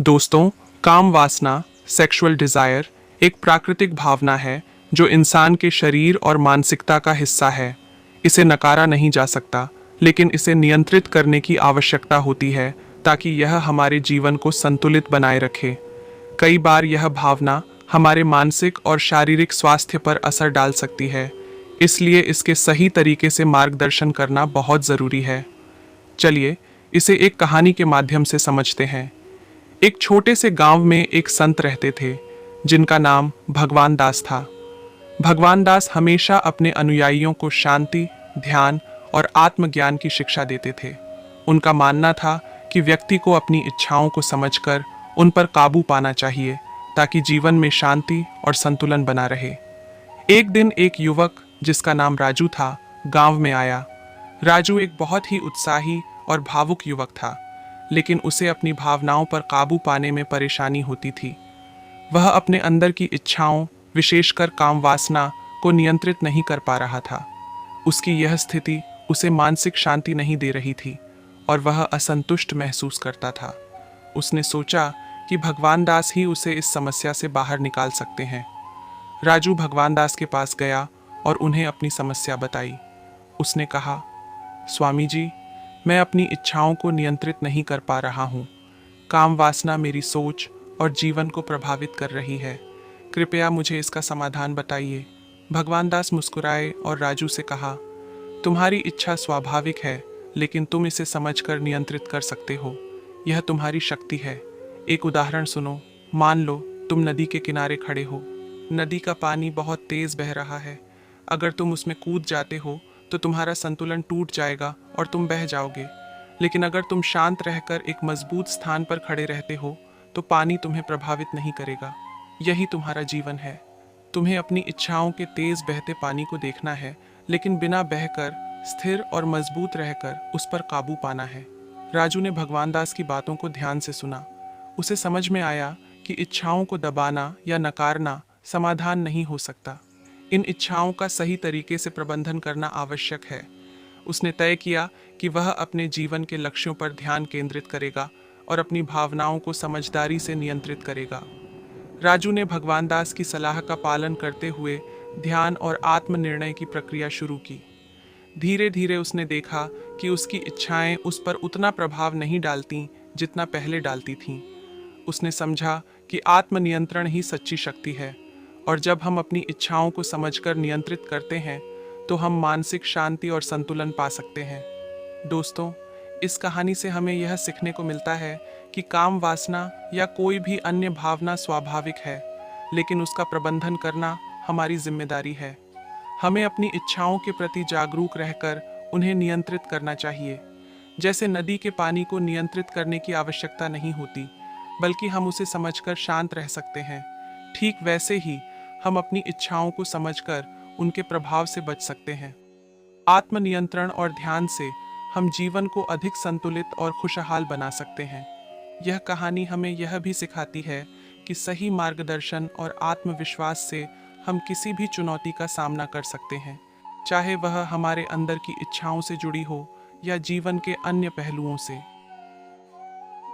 दोस्तों, काम वासना सेक्सुअल डिजायर एक प्राकृतिक भावना है जो इंसान के शरीर और मानसिकता का हिस्सा है। इसे नकारा नहीं जा सकता, लेकिन इसे नियंत्रित करने की आवश्यकता होती है ताकि यह हमारे जीवन को संतुलित बनाए रखे। कई बार यह भावना हमारे मानसिक और शारीरिक स्वास्थ्य पर असर डाल सकती है, इसलिए इसके सही तरीके से मार्गदर्शन करना बहुत ज़रूरी है। चलिए इसे एक कहानी के माध्यम से समझते हैं। एक छोटे से गांव में एक संत रहते थे जिनका नाम भगवान दास था। भगवान दास हमेशा अपने अनुयायियों को शांति, ध्यान और आत्मज्ञान की शिक्षा देते थे। उनका मानना था कि व्यक्ति को अपनी इच्छाओं को समझकर उन पर काबू पाना चाहिए ताकि जीवन में शांति और संतुलन बना रहे। एक दिन एक युवक जिसका नाम राजू था गांव में आया। राजू एक बहुत ही उत्साही और भावुक युवक था, लेकिन उसे अपनी भावनाओं पर काबू पाने में परेशानी होती थी। वह अपने अंदर की इच्छाओं, विशेषकर काम वासना को नियंत्रित नहीं कर पा रहा था। उसकी यह स्थिति उसे मानसिक शांति नहीं दे रही थी और वह असंतुष्ट महसूस करता था। उसने सोचा कि भगवान दास ही उसे इस समस्या से बाहर निकाल सकते हैं। राजू भगवान दास के पास गया और उन्हें अपनी समस्या बताई। उसने कहा, स्वामी जी, मैं अपनी इच्छाओं को नियंत्रित नहीं कर पा रहा हूँ। काम वासना मेरी सोच और जीवन को प्रभावित कर रही है। कृपया मुझे इसका समाधान बताइए। भगवान दास मुस्कुराए और राजू से कहा, तुम्हारी इच्छा स्वाभाविक है, लेकिन तुम इसे समझकर नियंत्रित कर सकते हो। यह तुम्हारी शक्ति है। एक उदाहरण सुनो। मान लो तुम नदी के किनारे खड़े हो। नदी का पानी बहुत तेज बह रहा है। अगर तुम उसमें कूद जाते हो तो तुम्हारा संतुलन टूट जाएगा और तुम बह जाओगे। लेकिन अगर तुम शांत रहकर एक मजबूत स्थान पर खड़े रहते हो तो पानी तुम्हें प्रभावित नहीं करेगा। यही तुम्हारा जीवन है। तुम्हें अपनी इच्छाओं के तेज बहते पानी को देखना है, लेकिन बिना बहकर स्थिर और मजबूत रहकर उस पर काबू पाना है। राजू ने भगवान दास की बातों को ध्यान से सुना। उसे समझ में आया कि इच्छाओं को दबाना या नकारना समाधान नहीं हो सकता। इन इच्छाओं का सही तरीके से प्रबंधन करना आवश्यक है। उसने तय किया कि वह अपने जीवन के लक्ष्यों पर ध्यान केंद्रित करेगा और अपनी भावनाओं को समझदारी से नियंत्रित करेगा। राजू ने भगवान दास की सलाह का पालन करते हुए ध्यान और आत्मनिर्णय की प्रक्रिया शुरू की। धीरे धीरे उसने देखा कि उसकी इच्छाएं उस पर उतना प्रभाव नहीं डालती जितना पहले डालती थीं। उसने समझा कि आत्मनियंत्रण ही सच्ची शक्ति है, और जब हम अपनी इच्छाओं को समझकर नियंत्रित करते हैं तो हम मानसिक शांति और संतुलन पा सकते हैं। दोस्तों, इस कहानी से हमें यह सीखने को मिलता है कि काम वासना या कोई भी अन्य भावना स्वाभाविक है, लेकिन उसका प्रबंधन करना हमारी जिम्मेदारी है। हमें अपनी इच्छाओं के प्रति जागरूक रहकर उन्हें नियंत्रित करना चाहिए। जैसे नदी के पानी को नियंत्रित करने की आवश्यकता नहीं होती, बल्कि हम उसे समझकर शांत रह सकते हैं। ठीक वैसे ही हम अपनी इच्छाओं को समझकर उनके प्रभाव से बच सकते हैं। आत्मनियंत्रण और ध्यान से हम जीवन को अधिक संतुलित और खुशहाल बना सकते हैं। यह कहानी हमें यह भी सिखाती है कि सही मार्गदर्शन और आत्मविश्वास से हम किसी भी चुनौती का सामना कर सकते हैं, चाहे वह हमारे अंदर की इच्छाओं से जुड़ी हो या जीवन के अन्य पहलुओं से।